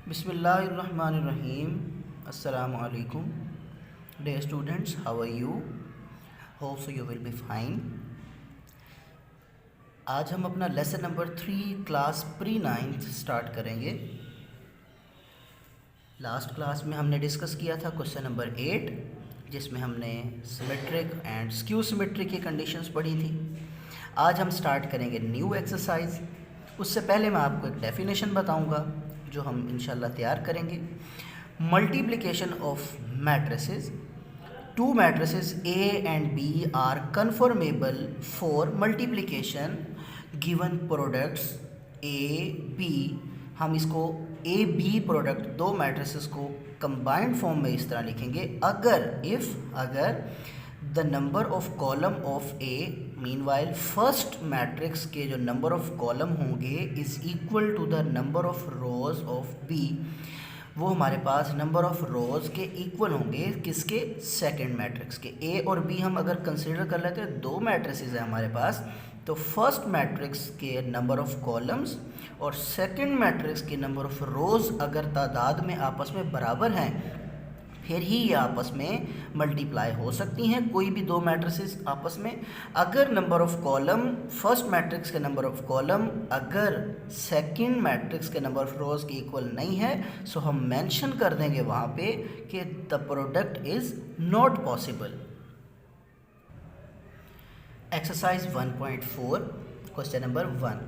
Bismillahirrahmanirrahim. Assalamu alaikum. Dear students, how are you? Hope so you will be fine. आज हम अपना lesson number 3 class pre 9th start करेंगे। Last class में हमने discuss किया था क्वेश्चन नंबर 8, जिसमें हमने सिमेट्रिक एंड स्क्यू सिमेट्रिक की कंडीशंस पढ़ी थी। आज हम स्टार्ट करेंगे न्यू एक्सरसाइज। उससे पहले मैं आपको एक डेफिनेशन बताऊंगा जो हम इंशाल्लाह तैयार करेंगे। Multiplication of matrices, two matrices A and B are conformable for multiplication given products A B। हम इसको A B प्रोडक्ट दो मैट्रिसेस को कंबाइंड फॉर्म में इस तरह लिखेंगे, अगर the number of column of A meanwhile first matrix के जो नंबर ऑफ कॉलम होंगे is equal to the number of rows of B। वो हमारे पास नंबर ऑफ रोज के इक्वल होंगे किसके? सेकंड मैट्रिक्स के। A और B हम अगर कंसिडर कर लेते हैं, दो मैट्रिसेस हैं हमारे पास, तो फर्स्ट मैट्रिक्स के नंबर ऑफ कॉलम्स और सेकंड मैट्रिक्स के नंबर ऑफ रोज अगर तादाद में आपस में बराबर हैं, फिर ही ये आपस में मल्टीप्लाई हो सकती हैं कोई भी दो मैट्रिसेस आपस में। अगर number of column first matrix के नंबर ऑफ कॉलम अगर सेकंड मैट्रिक्स के नंबर ऑफ रोज के इक्वल नहीं है, सो हम मेंशन कर देंगे वहाँ पे कि the product is not possible. Exercise 1.4 question number 1,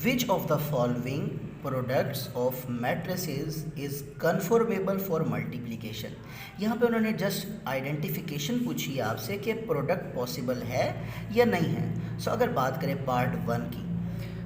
which of the following products of matrices is conformable for multiplication. यहाँ पे उन्होंने जस्ट आइडेंटिफिकेशन पूछी है आपसे कि प्रोडक्ट पॉसिबल है या नहीं है। सो अगर बात करें पार्ट 1 की,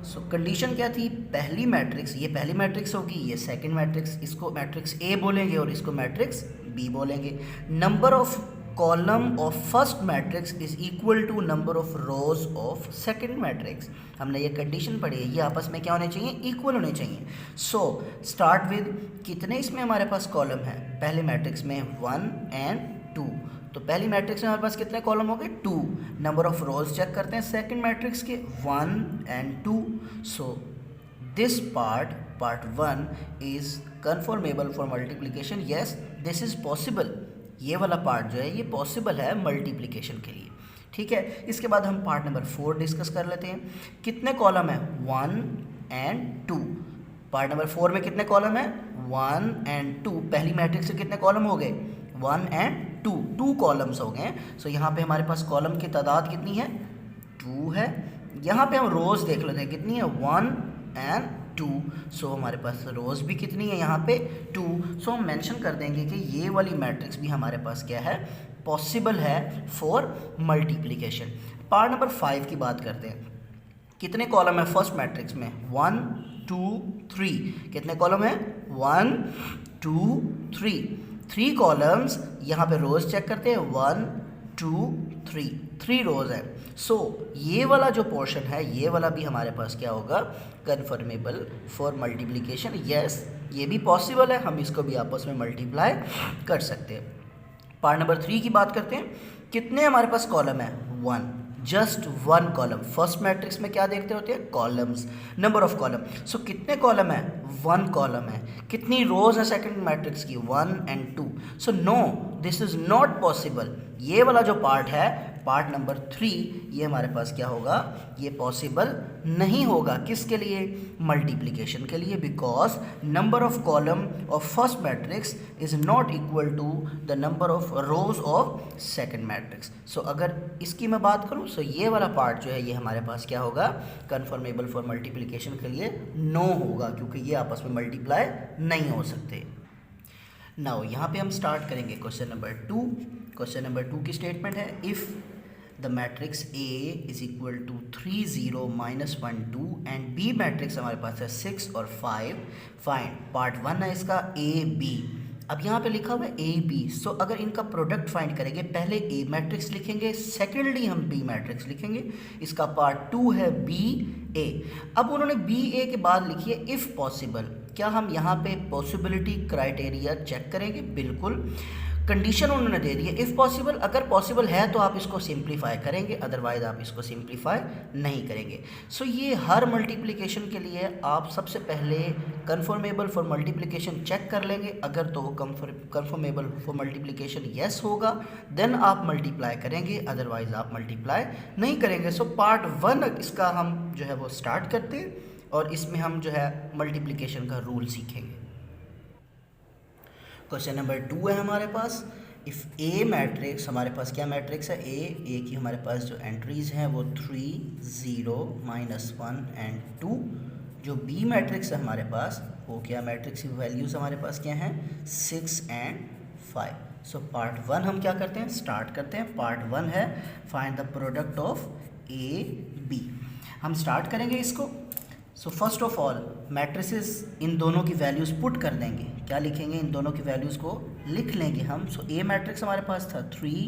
सो कंडीशन क्या थी? पहली मैट्रिक्स, ये पहली मैट्रिक्स होगी, ये सेकंड मैट्रिक्स, इसको मैट्रिक्स A बोलेंगे और इसको मैट्रिक्स B बोलेंगे। Number of column of first matrix is equal to number of rows of second matrix. हमने ये कंडीशन पढ़ी है, ये आपस में क्या होने चाहिए? इक्वल होने चाहिए। सो स्टार्ट विद, कितने इसमें हमारे पास कॉलम है? पहले मैट्रिक्स में 1 and 2, तो पहली मैट्रिक्स में हमारे पास कितने कॉलम हो गए? 2। नंबर ऑफ रोज चेक करते हैं सेकंड मैट्रिक्स के, 1 and 2। So this part 1 is conformable for multiplication. Yes, this is possible. ये वाला पार्ट जो है ये पॉसिबल है मल्टीप्लिकेशन के लिए। ठीक है, इसके बाद हम पार्ट नंबर 4 डिस्कस कर लेते हैं। कितने कॉलम है? 1 and 2। पार्ट नंबर 4 में कितने कॉलम है? 1 and 2। पहली मैट्रिक्स से कितने कॉलम हो गए? 1 and 2, 2 कॉलम्स हो गए। सो यहाँ पे हमारे पास कॉलम की तादाद कितनी है? 2 है। यहाँ पे हम रोज देख लेते हैं, कितनी है? 1 and 2। सो हमारे पास रोज भी कितनी है यहाँ पे? 2। सो हम मेंशन कर देंगे कि ये वाली मैट्रिक्स भी हमारे पास क्या है? पॉसिबल है फॉर मल्टीप्लिकेशन। पार्ट नंबर 5 की बात करते हैं। कितने कॉलम है फर्स्ट मैट्रिक्स में? 1 2 3। कितने कॉलम है? 1 2 3, 3 कॉलम्स। यहाँ पे रोज चेक करते हैं, 1 2 3, 3 रोज है। सो ये वाला जो पोर्शन है, ये वाला भी हमारे पास क्या होगा? Conformable for multiplication. यस, ये भी पॉसिबल है, हम इसको भी आपस में मल्टीप्लाई कर सकते हैं। पार्ट नंबर 3 की बात करते हैं। कितने हमारे पास कॉलम है? 1, जस्ट 1 कॉलम। फर्स्ट मैट्रिक्स में क्या देखते होते हैं? Columns, number of column. So कितने कॉलम है? 1 कॉलम है। कितनी रोज है सेकंड मैट्रिक्स की? 1 and 2। So no, this is not possible. ये वाला जो पार्ट है, पार्ट नंबर 3, ये हमारे पास क्या होगा? ये पॉसिबल नहीं होगा। किसके लिए? मल्टीप्लिकेशन के लिए, because number of column of first matrix is not equal to the number of rows of second matrix. So अगर इसकी मैं बात करूं, सो ये वाला पार्ट जो है ये हमारे पास क्या होगा? कन्फर्मेबल फॉर मल्टीप्लिकेशन के लिए नो होगा, क्योंकि ये आपस में मल्टीप्लाई नहीं हो सकते। नाउ यहाँ पे हम स्टार्ट करेंगे क्वेश्चन नंबर 2। क्वेश्चन नंबर 2 की स्टेटमेंट है, if the matrix A is equal to 3 0 -1 2 and B matrix हमारे पास है 6 और 5, फाइंड। पार्ट 1 है इसका A B। अब यहाँ पे लिखा हुआ है A B। सो अगर इनका प्रोडक्ट फाइंड करेंगे, पहले A मैट्रिक्स लिखेंगे, सेकेंडली हम B मैट्रिक्स लिखेंगे। इसका पार्ट 2 है B A। अब उन्होंने B A के बाद लिखी है इफ़ पॉसिबल। क्या हम यहाँ पे पॉसिबिलिटी क्राइटेरिया चेक करेंगे? बिल्कुल। कंडीशन उन्होंने दे दी है इफ़ पॉसिबल, अगर पॉसिबल है तो आप इसको सिंप्लीफाई करेंगे, अदरवाइज आप इसको सिंप्लीफाई नहीं करेंगे। सो ये हर मल्टीप्लिकेशन के लिए आप सबसे पहले कन्फर्मेबल फॉर मल्टीप्लिकेशन चेक कर लेंगे, अगर तो कन्फर्मेबल फॉर मल्टीप्लिकेशन येस होगा देन आप मल्टीप्लाई करेंगे, अदरवाइज आप मल्टीप्लाई नहीं करेंगे। सो पार्ट 1 इसका हम जो है वो स्टार्ट करते हैं और इसमें हम जो है मल्टीप्लिकेशन का रूल सीखेंगे। क्वेश्चन नंबर 2 है हमारे पास, इफ़ ए मैट्रिक्स, हमारे पास क्या मैट्रिक्स है, ए की हमारे पास जो एंट्रीज़ हैं वो 3, 0, -1 एंड 2। जो बी मैट्रिक्स है हमारे पास वो क्या मैट्रिक्स की वैल्यूज़ हमारे पास क्या हैं, 6 एंड 5। सो पार्ट 1 हम क्या करते हैं, स्टार्ट करते हैं। पार्ट 1 है find the product of A B. हम स्टार्ट करेंगे इसको। So first of all matrices इन दोनों की वैल्यूज़ पुट कर देंगे। क्या लिखेंगे, इन दोनों की वैल्यूज़ को लिख लेंगे हम। सो ए मैट्रिक्स हमारे पास था 3,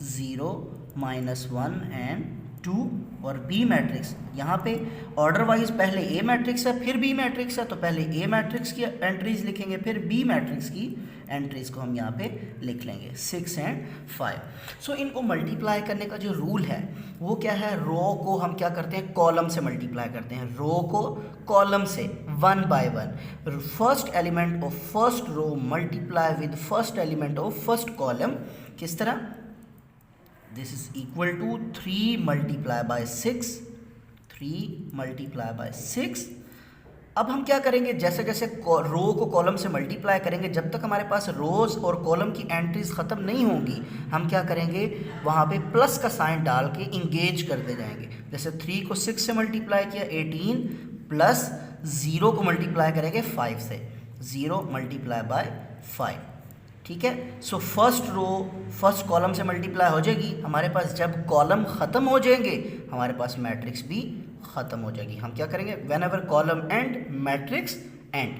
0, -1 एंड 2, और बी मैट्रिक्स यहाँ पे ऑर्डर वाइज पहले ए मैट्रिक्स है फिर बी मैट्रिक्स है, तो पहले ए मैट्रिक्स की एंट्रीज लिखेंगे फिर बी मैट्रिक्स की एंट्रीज को हम यहाँ पे लिख लेंगे 6 एंड 5। सो इनको मल्टीप्लाई करने का जो रूल है वो क्या है, रो को हम क्या करते हैं, कॉलम से मल्टीप्लाई करते हैं। रो को कॉलम से 1 by 1, first element of first row multiply with first element of first column. किस तरह, this is equal to 3 multiply by 6, 3 multiply by 6। अब हम क्या करेंगे, जैसे जैसे रो को कॉलम से मल्टीप्लाई करेंगे, जब तक हमारे पास रोज़ और कॉलम की एंट्रीज ख़त्म नहीं होंगी, हम क्या करेंगे, वहाँ पे प्लस का साइन डाल के इंगेज करते जाएंगे। जैसे 3 को 6 से मल्टीप्लाई किया 18, प्लस 0 को मल्टीप्लाई करेंगे 5 से, 0 मल्टीप्लाई बाय 5। ठीक है। So first row first column से मल्टीप्लाई हो जाएगी हमारे पास। जब कॉलम ख़त्म हो जाएंगे हमारे पास मैट्रिक्स भी ख़त्म हो जाएगी। हम क्या करेंगे, whenever column and matrix and.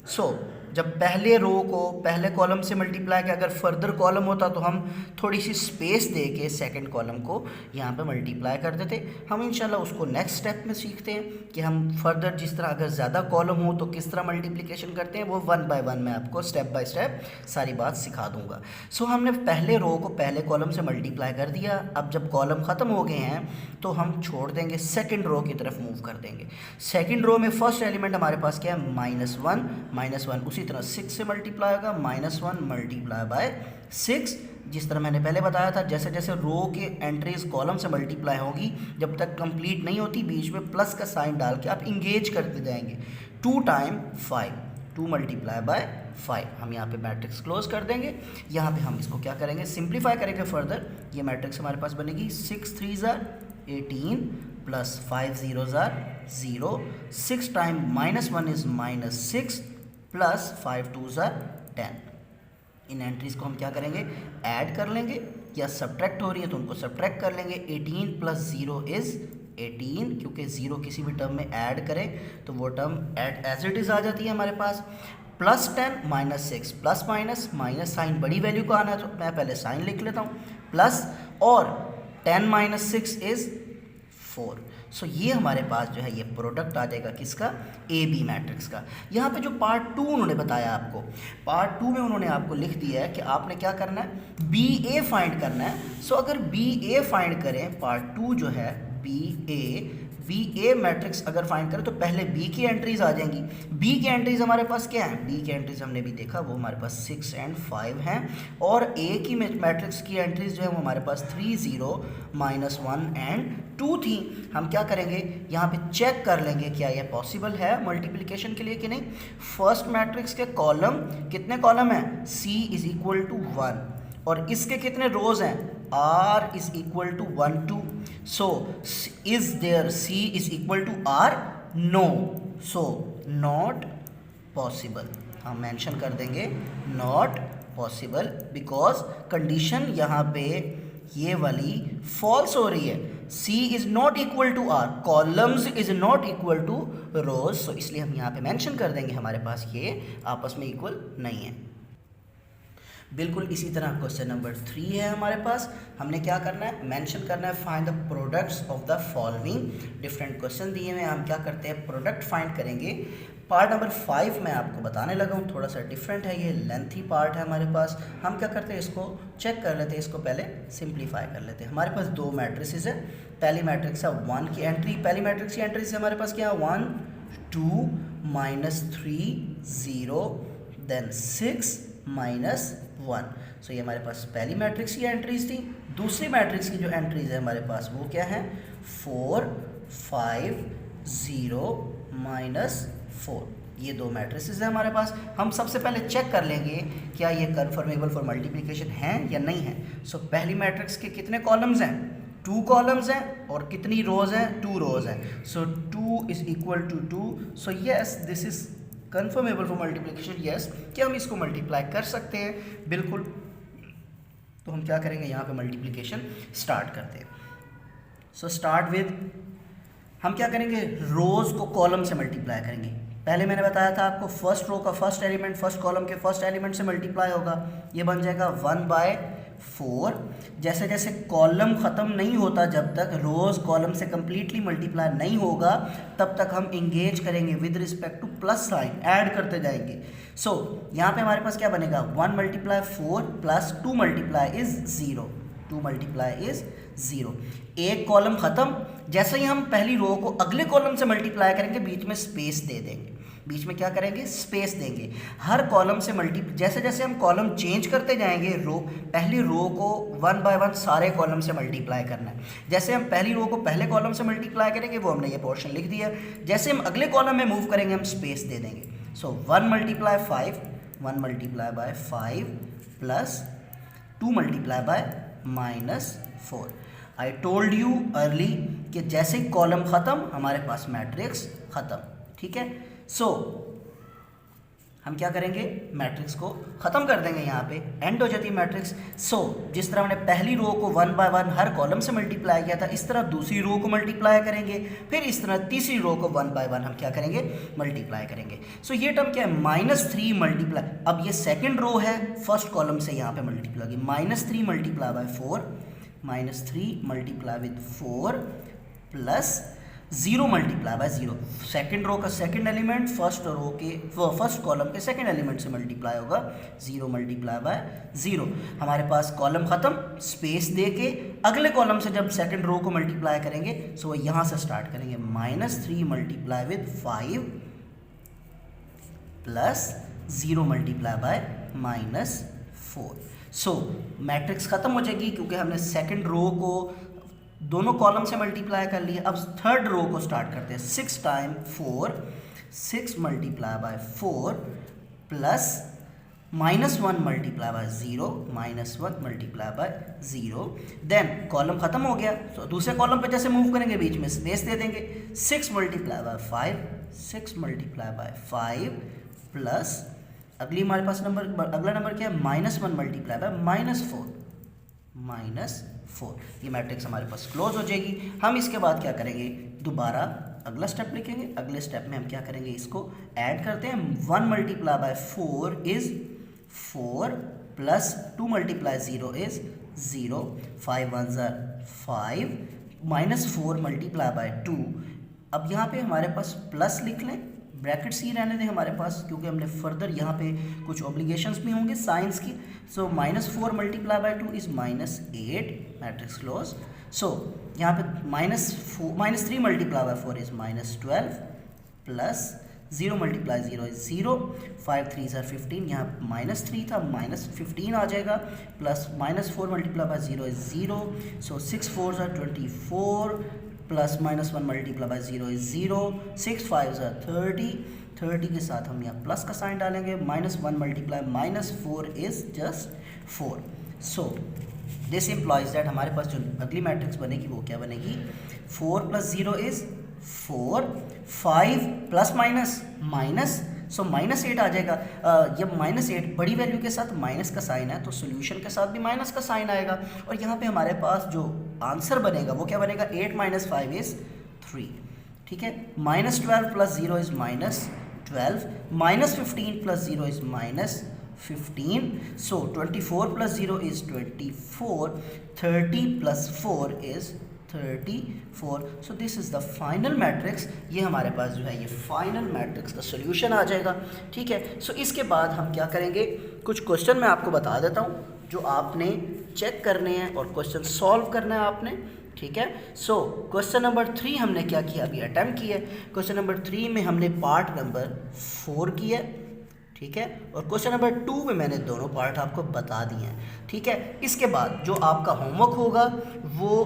So जब पहले रो को पहले कॉलम से मल्टीप्लाई किया, अगर फर्दर कॉलम होता तो हम थोड़ी सी स्पेस दे के सेकेंड कॉलम को यहाँ पे मल्टीप्लाई कर देते। हम इंशाल्लाह उसको नेक्स्ट स्टेप में सीखते हैं कि हम फर्दर जिस तरह अगर ज़्यादा कॉलम हो तो किस तरह मल्टीप्लिकेशन करते हैं, वो 1 बाय 1 मैं आपको स्टेप बाय स्टेप सारी बात सिखा दूँगा। सो हमने पहले रो को पहले कॉलम से मल्टीप्लाई कर दिया। अब जब कॉलम ख़त्म हो गए हैं तो हम छोड़ देंगे, सेकेंड रो की तरफ मूव कर देंगे। सेकेंड रो में फर्स्ट एलिमेंट हमारे पास क्या है, -1 उसी तरह 6 से मल्टीप्लाई होगा, -1 मल्टीप्लाई बाय 6। जिस तरह मैंने पहले बताया था, जैसे जैसे रो के एंट्रीज कॉलम से मल्टीप्लाई होगी, जब तक कंप्लीट नहीं होती बीच में प्लस का साइन डाल के आप इंगेज करते जाएंगे। 2 टाइम 5, 2 मल्टीप्लाई बाय 5। हम यहाँ पे मैट्रिक्स क्लोज कर देंगे। यहाँ पे हम इसको क्या करेंगे, सिंप्लीफाई करेंगे फर्दर। ये मैट्रिक्स हमारे पास बनेगी 6 3 18 plus 5 0 0, 6 time -1 is -6 plus 5 2 10। In entries को हम क्या करेंगे, ऐड कर लेंगे, या सब्ट्रैक्ट हो रही है तो उनको सब्ट्रैक्ट कर लेंगे। 18 प्लस 0 इज़ 18, क्योंकि 0 किसी भी टर्म में ऐड करें तो वो term add as it is आ जाती है हमारे पास। प्लस 10 -6, प्लस माइनस साइन बड़ी वैल्यू का आना है तो मैं पहले साइन लिख लेता हूँ, प्लस, और 10 - 6 इज़ 4। सो ये हमारे पास जो है ये प्रोडक्ट आ जाएगा किसका, ए बी मैट्रिक्स का। यहाँ पे जो पार्ट 2 उन्होंने बताया आपको, पार्ट 2 में उन्होंने आपको लिख दिया है कि आपने क्या करना है, बी ए फाइंड करना है। सो अगर बी ए फाइंड करें, पार्ट 2 जो है बी ए मैट्रिक्स अगर फाइंड करें तो पहले बी की एंट्रीज आ जाएंगी। बी की एंट्रीज हमारे पास क्या है, बी की एंट्रीज हमने भी देखा वो हमारे पास 6 एंड 5 हैं, और ए की मैट्रिक्स की एंट्रीज जो है वो हमारे पास 3 0 -1 एंड 2 थी। हम क्या करेंगे, यहाँ पे चेक कर लेंगे क्या ये पॉसिबल है मल्टीप्लिकेशन के लिए कि नहीं। फर्स्ट मैट्रिक्स के कॉलम, कितने कॉलम हैं, C इज इक्वल टू 1, और इसके कितने रोज हैं, R is equal to 1 2। So is there C is equal to R, no, so not possible. हम मेंशन कर देंगे नॉट पॉसिबल, बिकॉज कंडीशन यहाँ पे ये वाली फॉल्स हो रही है। C is not equal to R, columns is not equal to rows, so इसलिए हम यहाँ पे मेंशन कर देंगे हमारे पास ये आपस में इक्वल नहीं है। बिल्कुल इसी तरह क्वेश्चन नंबर 3 है हमारे पास। हमने क्या करना है, मेंशन करना है find the products of the following. Different question दिए हुए हैं, हम क्या करते हैं प्रोडक्ट फाइंड करेंगे। पार्ट नंबर 5 मैं आपको बताने लगा हूँ, थोड़ा सा डिफरेंट है, ये लेंथी पार्ट है हमारे पास। हम क्या करते हैं इसको चेक कर लेते हैं, इसको पहले सिंप्लीफाई कर लेते हैं। हमारे पास दो मैट्रिसेस है, पहली मैट्रिक्स है 1 की एंट्री, पहली मैट्रिक्स की एंट्री से हमारे पास क्या है 1 2 -3 0 देन 6 -1। सो ये हमारे पास पहली मैट्रिक्स की एंट्रीज थी। दूसरी मैट्रिक्स की जो एंट्रीज है हमारे पास वो क्या है 4 5 0 -4। ये दो मैट्रिसेस है हमारे पास। हम सबसे पहले चेक कर लेंगे क्या ये कन्फर्मेबल फॉर मल्टीप्लिकेशन है या नहीं है। सो पहली मैट्रिक्स के कितने कॉलम्स हैं, 2 कॉलम्स हैं, और कितनी रोज हैं, 2 रोज हैं। सो 2 = 2। So yes this is conformable for multiplication, yes कि हम इसको मल्टीप्लाई कर सकते हैं बिल्कुल। तो हम क्या करेंगे यहाँ पे मल्टीप्लिकेशन स्टार्ट करते हैं। सो स्टार्ट विद, हम क्या करेंगे रोज को कॉलम से मल्टीप्लाई करेंगे। पहले मैंने बताया था आपको फर्स्ट रो का फर्स्ट एलिमेंट फर्स्ट कॉलम के फर्स्ट एलिमेंट से मल्टीप्लाई होगा, ये बन जाएगा 1/4। जैसे जैसे कॉलम ख़त्म नहीं होता, जब तक रोज कॉलम से कंप्लीटली मल्टीप्लाई नहीं होगा तब तक हम इंगेज करेंगे with respect two plus sign, add करते जाएंगे। सो यहाँ पे हमारे पास क्या बनेगा 1 × 4 + 2 × इज 0, 2 × इज 0। एक कॉलम ख़त्म, जैसे ही हम पहली रो को अगले कॉलम से मल्टीप्लाई करेंगे बीच में स्पेस दे देंगे, बीच में क्या करेंगे स्पेस देंगे। हर कॉलम से जैसे जैसे हम कॉलम चेंज करते जाएंगे, रो पहली रो को 1 by 1 सारे कॉलम से मल्टीप्लाई करना है। जैसे हम पहली रो को पहले कॉलम से मल्टीप्लाई करेंगे, वो हमने ये पोर्शन लिख दिया। जैसे हम अगले कॉलम में मूव करेंगे हम स्पेस दे देंगे। सो 1 × 5 1 × 5 plus 2 × -4। I told you early कि जैसे ही कॉलम ख़त्म हमारे पास मैट्रिक्स ख़त्म, ठीक है। सो हम क्या करेंगे मैट्रिक्स को ख़त्म कर देंगे, यहाँ पे एंड हो जाती है मैट्रिक्स। सो जिस तरह हमने पहली रो को 1 by 1 हर कॉलम से मल्टीप्लाई किया था, इस तरह दूसरी रो को मल्टीप्लाई करेंगे, फिर इस तरह तीसरी रो को 1 by 1 हम क्या करेंगे मल्टीप्लाई करेंगे। सो ये टर्म क्या है -3 मल्टीप्लाई, अब ये सेकेंड रो है फर्स्ट कॉलम से यहाँ पे मल्टीप्लाई होगी, -3 × 4 -3 × 4 प्लस 0 × 0। सेकेंड रो का सेकेंड एलिमेंट फर्स्ट कॉलम के सेकेंड एलिमेंट से मल्टीप्लाई होगा, 0 × 0। हमारे पास कॉलम ख़त्म, स्पेस दे के अगले कॉलम से जब सेकेंड रो को मल्टीप्लाई करेंगे सो यहाँ से स्टार्ट करेंगे, -3 × 5 प्लस 0 × -4। सो मैट्रिक्स ख़त्म हो जाएगी क्योंकि हमने सेकेंड रो को दोनों कॉलम से मल्टीप्लाई कर लिया। अब थर्ड रो को स्टार्ट करते हैं, 6 × 4 6 × 4 प्लस -1 × 0 -1 × 0। देन कॉलम ख़त्म हो गया, तो दूसरे कॉलम पे जैसे मूव करेंगे बीच में स्पेस दे देंगे, 6 × 5 6 × 5 प्लस अगला नंबर क्या है -1 × -4 ये मैट्रिक्स हमारे पास क्लोज हो जाएगी। हम इसके बाद क्या करेंगे दोबारा अगला स्टेप लिखेंगे। अगले स्टेप में हम क्या करेंगे इसको ऐड करते हैं, 1 × 4 is 4 plus 2 × 0 is 0, 5 1s are 5 -4 × 2। अब यहाँ पे हमारे पास प्लस लिख लें, ब्रैकेट्स ही रहने दें हमारे पास क्योंकि हमने फर्दर यहाँ पे कुछ ऑब्लिगेशंस भी होंगे साइंस की। सो -4 × 2 इज़ -8, मैट्रिक्स क्लोज। सो यहाँ पे -3 × 4 is -12 plus 0 × 0 is 0, 5 3s are 15, यहाँ -3 था -15 आ जाएगा, plus -4 × 0 is 0, so 6 4s are 24 plus -1 × 0 is 0, 6 5s are 30 के साथ हम यहाँ प्लस का साइन डालेंगे, -1 × -4 is just 4। So this employees that हमारे पास जो अगली मैट्रिक्स बनेगी वो क्या बनेगी, 4 + 0 इज 4, 5 प्लस माइनस सो -8 आ जाएगा। जब -8 बड़ी वैल्यू के साथ माइनस का साइन है तो सोल्यूशन के साथ भी माइनस का साइन आएगा, और यहाँ पे हमारे पास जो आंसर बनेगा वो क्या बनेगा, 8 - 5 इज़ 3, ठीक है। -12 + 0 is -12, -15 + 0 is 15. So 24 plus 0 is 24. 30 plus 4 is 34. So this is the final matrix. ये हमारे पास जो है ये फाइनल मैट्रिक्स का सोल्यूशन आ जाएगा, ठीक है। सो इसके बाद हम क्या करेंगे, कुछ क्वेश्चन मैं आपको बता देता हूँ जो आपने चेक करने हैं और क्वेश्चन सॉल्व करना है आपने, ठीक है। सो क्वेश्चन नंबर 3 हमने क्या किया, अभी अटेम्प्ट किया है। क्वेश्चन नंबर 3 में हमने पार्ट नंबर 4 किया, ठीक है, और क्वेश्चन नंबर 2 में मैंने दोनों पार्ट आपको बता दिए हैं, ठीक है। इसके बाद जो आपका होमवर्क होगा वो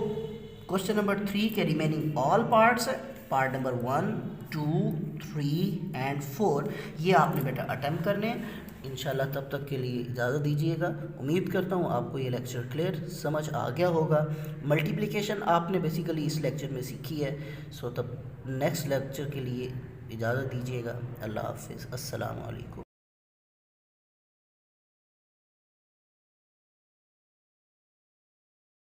क्वेश्चन नंबर 3 के रिमेनिंग ऑल पार्ट्स है, पार्ट नंबर 1, 2, 3 एंड 4, ये आपने बेटा अटेम्प्ट करने हैं। इंशाल्लाह तब तक के लिए इजाज़त दीजिएगा। उम्मीद करता हूँ आपको ये लेक्चर क्लियर समझ आ गया होगा। मल्टीप्लिकेशन आपने बेसिकली इस लेक्चर में सीखी है। सो तब नेक्स्ट लेक्चर के लिए इजाज़त दीजिएगा। अल्लाह हाफ़िज़, अस्सलाम वालेकुम।